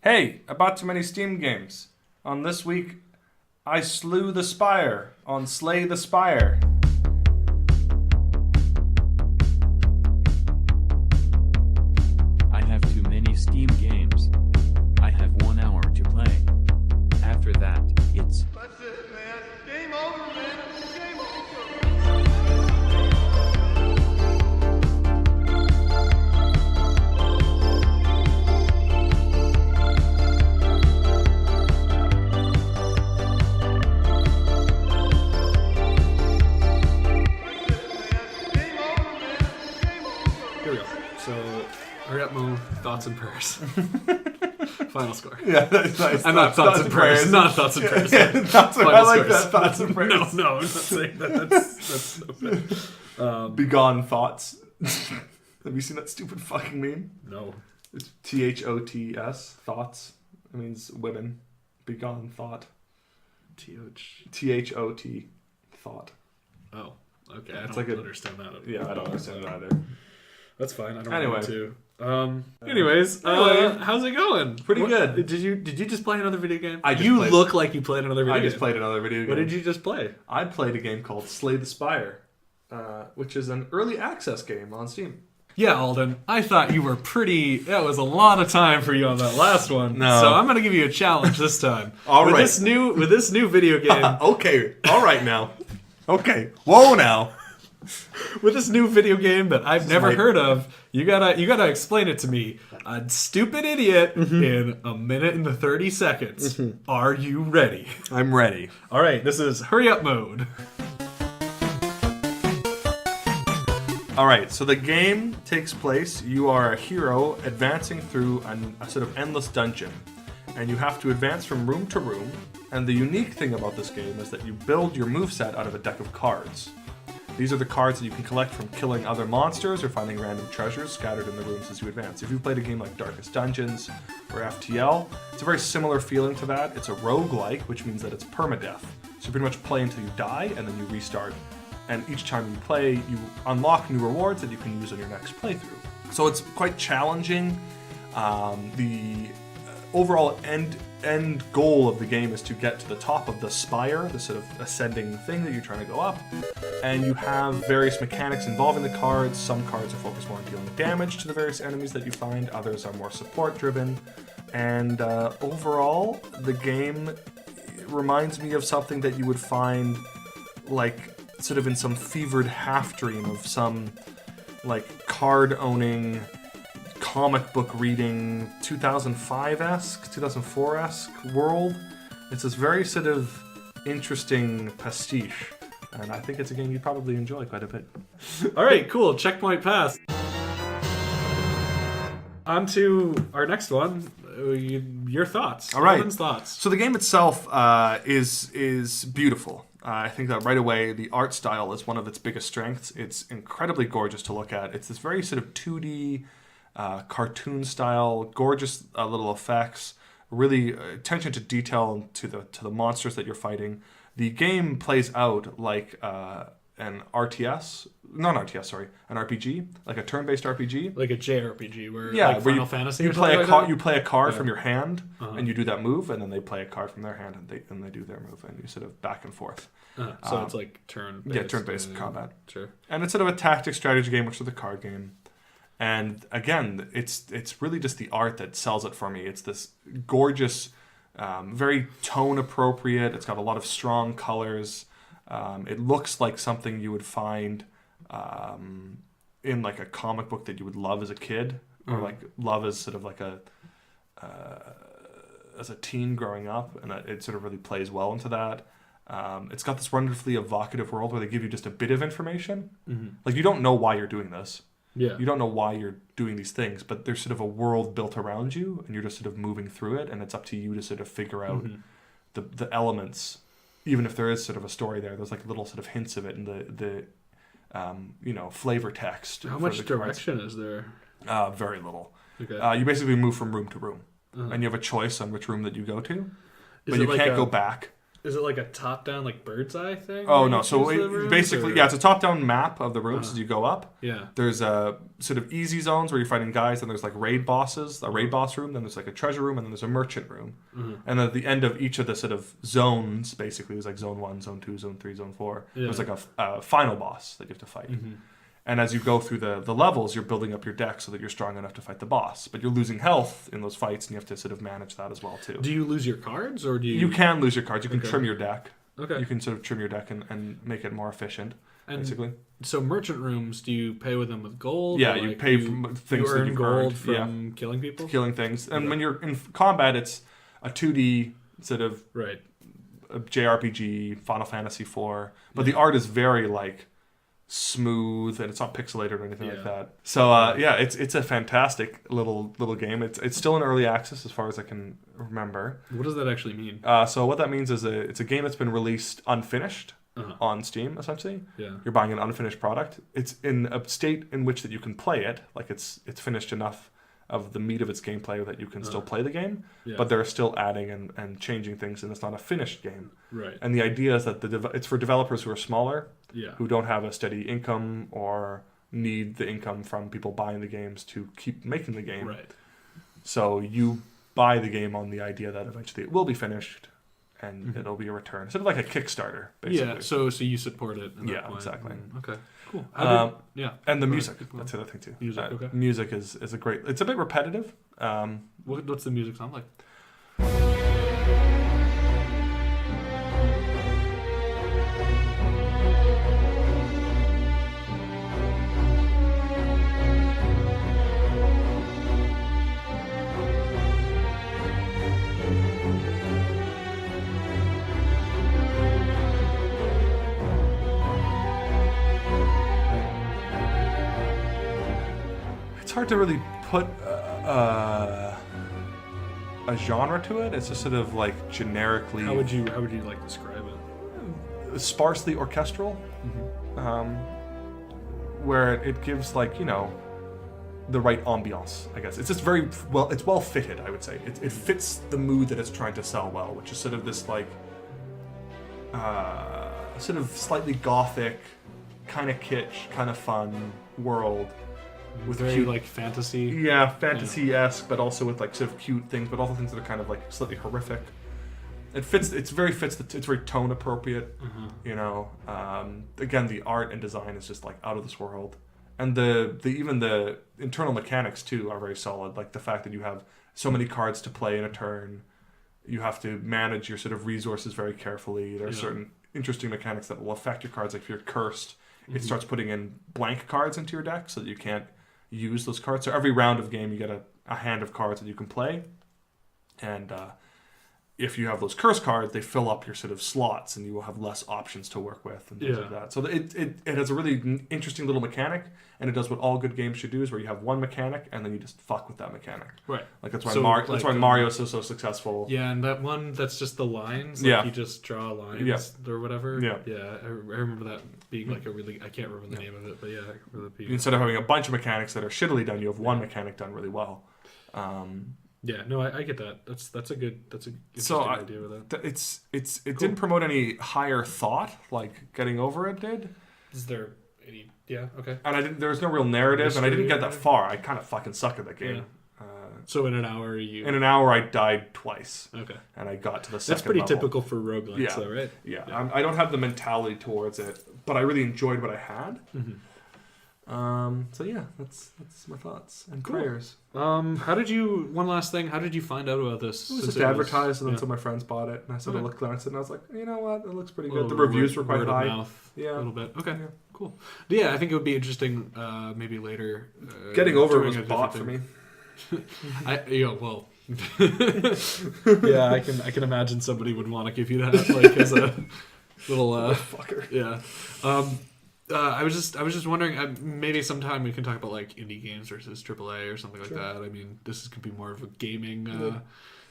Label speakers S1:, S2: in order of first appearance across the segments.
S1: Hey, I bought too many Steam games. On this week, I slew the Spire on Slay the Spire.
S2: I have too many Steam games. I have 1 hour to play. After that, it's...
S3: That's it, man. Game over, man. Game over.
S4: Here we go. So, hurry up, Mo. Thoughts and prayers. Final score.
S1: Yeah, that's nice.
S4: I'm not thoughts and prayers. Not thoughts and prayers.
S1: I like that. Thoughts and prayers.
S4: No, I'm not saying that. That's so bad.
S1: Begone thoughts. Have you seen that stupid fucking meme?
S4: No.
S1: It's THOTS. Thoughts. It means women. Begone thought. THOT. Thought.
S4: Oh, okay. I
S1: It's
S4: don't
S1: like
S4: understand that.
S1: Yeah, I don't understand that either.
S4: That's fine. I don't
S1: Anyway.
S4: want to. Anyways,
S1: Anyway.
S4: how's it going?
S1: Pretty good.
S4: Did you just play another video game?
S1: I just
S4: you
S1: played-
S4: look like you played another video
S1: I
S4: game.
S1: just played another video game.
S4: What did you just play?
S1: I played a game called Slay the Spire, which is an early access game on Steam.
S4: Yeah, Alden. I thought you were pretty... That was a lot of time for you on that last one.
S1: No.
S4: So I'm going to give you a challenge this time.
S1: All
S4: with
S1: right.
S4: With this new video game...
S1: Okay, all right now. Okay, whoa now.
S4: With this new video game that I've never
S1: my-
S4: heard of, you gotta explain it to me. A stupid idiot in a minute and 30 seconds. Are you ready?
S1: I'm ready.
S4: All right, this is hurry up mode.
S1: All right, so the game takes place. You are a hero advancing through a sort of endless dungeon, and you have to advance from room to room. And the unique thing about this game is that you build your moveset out of a deck of cards. These are the cards that you can collect from killing other monsters or finding random treasures scattered in the rooms as you advance. If you've played a game like Darkest Dungeons or FTL, it's a very similar feeling to that. It's a roguelike, which means that it's permadeath. So you pretty much play until you die, and then you restart. And each time you play, you unlock new rewards that you can use on your next playthrough. So it's quite challenging. The overall end goal of the game is to get to the top of the spire, the sort of ascending thing that you're trying to go up. And you have various mechanics involving the cards. Some cards are focused more on dealing damage to the various enemies that you find. Others are more support driven. And overall, the game reminds me of something that you would find like sort of in some fevered half dream of some like card owning, comic book reading 2005-esque, 2004-esque world. It's this very sort of interesting pastiche, and I think it's a game you'd probably enjoy quite a bit.
S4: All right, cool. Checkpoint passed. On to our next one. Your thoughts.
S1: All right.
S4: Alden's thoughts.
S1: So the game itself is beautiful. I think that right away the art style is one of its biggest strengths. It's incredibly gorgeous to look at. It's this very sort of 2D cartoon style, gorgeous little effects, really attention to detail to the monsters that you're fighting. The game plays out like an RTS, not an RTS, sorry, an RPG, like a turn-based RPG.
S4: Like a JRPG where
S1: Yeah,
S4: like
S1: where
S4: Final Fantasy
S1: you
S4: or
S1: play a
S4: something
S1: card.
S4: like
S1: You play a card
S4: Yeah.
S1: from your hand,
S4: Uh-huh.
S1: and you do that move, and then they play a card from their hand, and they do their move, and you sort of back and forth.
S4: that? So it's like turn-based.
S1: Yeah, turn-based combat.
S4: Sure.
S1: And it's sort of a tactics strategy game, which is a card game. And again, it's really just the art that sells it for me. It's this gorgeous, very tone appropriate. It's got a lot of strong colors. It looks like something you would find in like a comic book that you would love as a kid, or like love as sort of like as a teen growing up, and it sort of really plays well into that. It's got this wonderfully evocative world where they give you just a bit of information. Like you don't know why you're doing this.
S4: Yeah.
S1: You don't know why you're doing these things, but there's sort of a world built around you, and you're just sort of moving through it, and it's up to you to sort of figure out the elements. Even if there is sort of a story there, there's like little sort of hints of it in the flavor text.
S4: How
S1: for
S4: much
S1: the cards.
S4: direction is there?
S1: Very little.
S4: Okay.
S1: You basically move from room to room, and you have a choice on which room that you go to, but
S4: it
S1: you
S4: like
S1: can't
S4: a-
S1: go back.
S4: Is it like a top-down, like bird's eye thing?
S1: Oh
S4: where
S1: no!
S4: you
S1: So
S4: choose the rooms,
S1: basically,
S4: or-
S1: yeah, it's a top-down map of the rooms as you go up.
S4: Yeah.
S1: There's sort of easy zones where you're fighting guys, and there's like raid bosses, a raid boss room. Then there's like a treasure room, and then there's a merchant room. And at the end of each of the sort of zones, basically, there's like zone 1, zone 2, zone 3, zone 4.
S4: Yeah.
S1: There's like a final boss that you have to fight. And as you go through the levels, you're building up your deck so that you're strong enough to fight the boss. But you're losing health in those fights, and you have to sort of manage that as well too.
S4: Do you lose your cards, or do you?
S1: You can lose your cards. You can
S4: Okay.
S1: trim your deck.
S4: Okay.
S1: You can sort of trim your deck and make it more efficient,
S4: And
S1: basically.
S4: So merchant rooms, do you pay with them with gold?
S1: Yeah,
S4: or,
S1: you
S4: like,
S1: pay from things
S4: you
S1: that
S4: earn
S1: you've
S4: gold
S1: earned.
S4: from killing people.
S1: Killing things. And when you're in combat, it's a 2D sort of
S4: Right.
S1: JRPG, Final Fantasy IV. But the art is very, like, smooth, and it's not pixelated or anything like that. So, it's a fantastic little game. It's still in early access as far as I can remember.
S4: What does that actually mean?
S1: So what that means is it's a game that's been released unfinished on Steam, essentially.
S4: Yeah.
S1: You're buying an unfinished product. It's in a state in which that you can play it, like it's finished enough of the meat of its gameplay that you can still play the game,
S4: Yeah.
S1: but they're still adding and changing things, and it's not a finished game.
S4: Right.
S1: And the idea is that it's for developers who are smaller,
S4: Yeah.
S1: who don't have a steady income or need the income from people buying the games to keep making the game.
S4: Right.
S1: So you buy the game on the idea that eventually it will be finished and it'll be a return. Sort of like a Kickstarter, basically.
S4: Yeah. So you support it. At
S1: Yeah,
S4: that point.
S1: exactly.
S4: Okay. Cool.
S1: Yeah. And the
S4: Go
S1: music,
S4: ahead.
S1: that's the other thing too.
S4: Music, okay.
S1: Music is a great, it's a bit repetitive.
S4: What's the music sound like?
S1: It's hard to really put a genre to it. It's just sort of like generically
S4: How would you like describe it?
S1: sparsely orchestral, where it gives like, you know, the right ambiance, I guess. It's just very well, it's well fitted, I would say. It fits the mood that it's trying to sell well, which is sort of this like sort of slightly gothic, kind of kitsch, kind of fun world with
S4: Very
S1: cute,
S4: like fantasy.
S1: yeah, fantasy-esque, but also with like sort of cute things, but also things that are kind of like slightly horrific. It fits. It's very tone appropriate. You know, again, the art and design is just like out of this world, and the even the internal mechanics too are very solid. Like the fact that you have so many cards to play in a turn, you have to manage your sort of resources very carefully. There are certain interesting mechanics that will affect your cards. Like if you're cursed, it starts putting in blank cards into your deck so that you can't use those cards. So every round of game, you get a hand of cards that you can play, and if you have those curse cards, they fill up your sort of slots, and you will have less options to work with and things like that. So it has a really interesting little mechanic, and it does what all good games should do, is where you have one mechanic, and then you just fuck with that mechanic.
S4: Right.
S1: Like that's why
S4: So,
S1: that's why Mario is so successful.
S4: Yeah, and that one that's just the lines. Like
S1: Yeah.
S4: you just draw lines or whatever.
S1: Yeah.
S4: Yeah. I remember that being like a really. I can't remember the name of it, but yeah, I remember that being.
S1: Instead of having a bunch of mechanics that are shittily done, you have one mechanic done really well.
S4: Yeah, no, I get that. That's a good interesting idea with that.
S1: It didn't promote any higher thought like Getting Over It did.
S4: Is there any? Yeah, okay.
S1: And there was no real narrative, and I didn't get that far. I kind of fucking suck at that game.
S4: Yeah. So in an hour, you.
S1: In an hour, I died twice.
S4: Okay.
S1: And I got to the second
S4: That's pretty
S1: level.
S4: typical for roguelikes, though, right?
S1: Yeah. I don't have the mentality towards it, but I really enjoyed what I had. So yeah, that's my thoughts and prayers.
S4: How did you? One last thing. How did you find out about this?
S1: It was just advertised, and then some of my friends bought it, and I sort of glanced at it, and I was like, you know what, it looks pretty good. The reviews were quite
S4: word of
S1: high.
S4: mouth,
S1: Yeah.
S4: a little bit. Okay,
S1: Yeah.
S4: cool. Yeah, I think it would be interesting. Maybe later.
S1: Getting Over It
S4: doing
S1: was
S4: a
S1: bought for
S4: different
S1: me.
S4: well. Yeah, I can imagine somebody would want to give you that, like as a little
S1: Fucker.
S4: yeah. I was just wondering, maybe sometime we can talk about like indie games versus AAA or something like that. I mean, this could be more of a gaming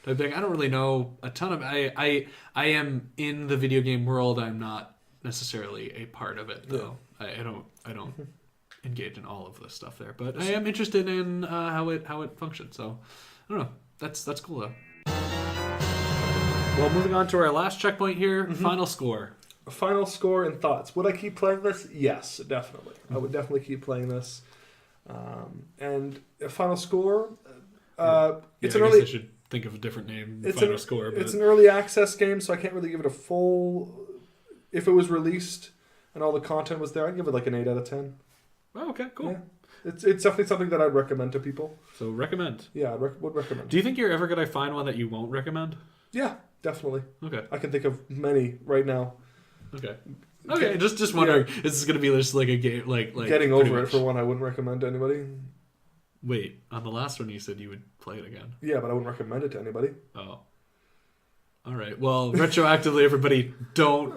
S4: type thing. I don't really know a ton of. I am in the video game world. I'm not necessarily a part of it though. I don't engage in all of this stuff there, but I am interested in how it functions. So I don't know. That's cool though. Well, moving on to our last checkpoint here, final score.
S1: A final score and thoughts. Would I keep playing this? Yes, definitely. I would definitely keep playing this. And a final score. It's
S4: I
S1: an
S4: guess
S1: early.
S4: I should think of a different name.
S1: It's
S4: Final
S1: an,
S4: score. But
S1: It's an early access game, so I can't really give it a full. If it was released and all the content was there, I'd give it like an 8 out of 10.
S4: Oh, okay, cool.
S1: Yeah. It's definitely something that I'd recommend to people.
S4: So recommend.
S1: Yeah, I would recommend.
S4: Do you think you're ever going to find one that you won't recommend?
S1: Yeah, definitely.
S4: Okay.
S1: I can think of many right now.
S4: Okay. Okay, just wondering. Is this going to be just like a game, like
S1: Getting over it for one, I wouldn't recommend to anybody.
S4: Wait, on the last one you said you would play it again.
S1: Yeah, but I wouldn't recommend it to anybody.
S4: Oh. All right. Well, retroactively, everybody, don't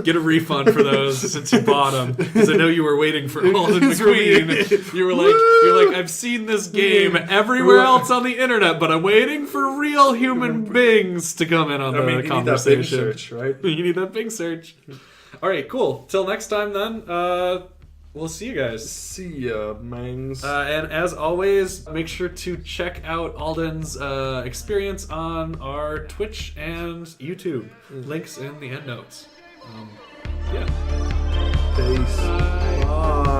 S4: get a refund for those since you bought them. Because I know you were waiting for Alden McQueen. You're like, I've seen this game everywhere else on the internet, but I'm waiting for real human beings to come in on the conversation.
S1: You need that Bing search, right?
S4: You need that Bing search. All right, cool. Till next time, then. We'll see you guys.
S1: See ya, mangs.
S4: And as always, make sure to check out Alden's experience on our Twitch and YouTube. Links in the end notes. Yeah.
S1: Peace. Bye.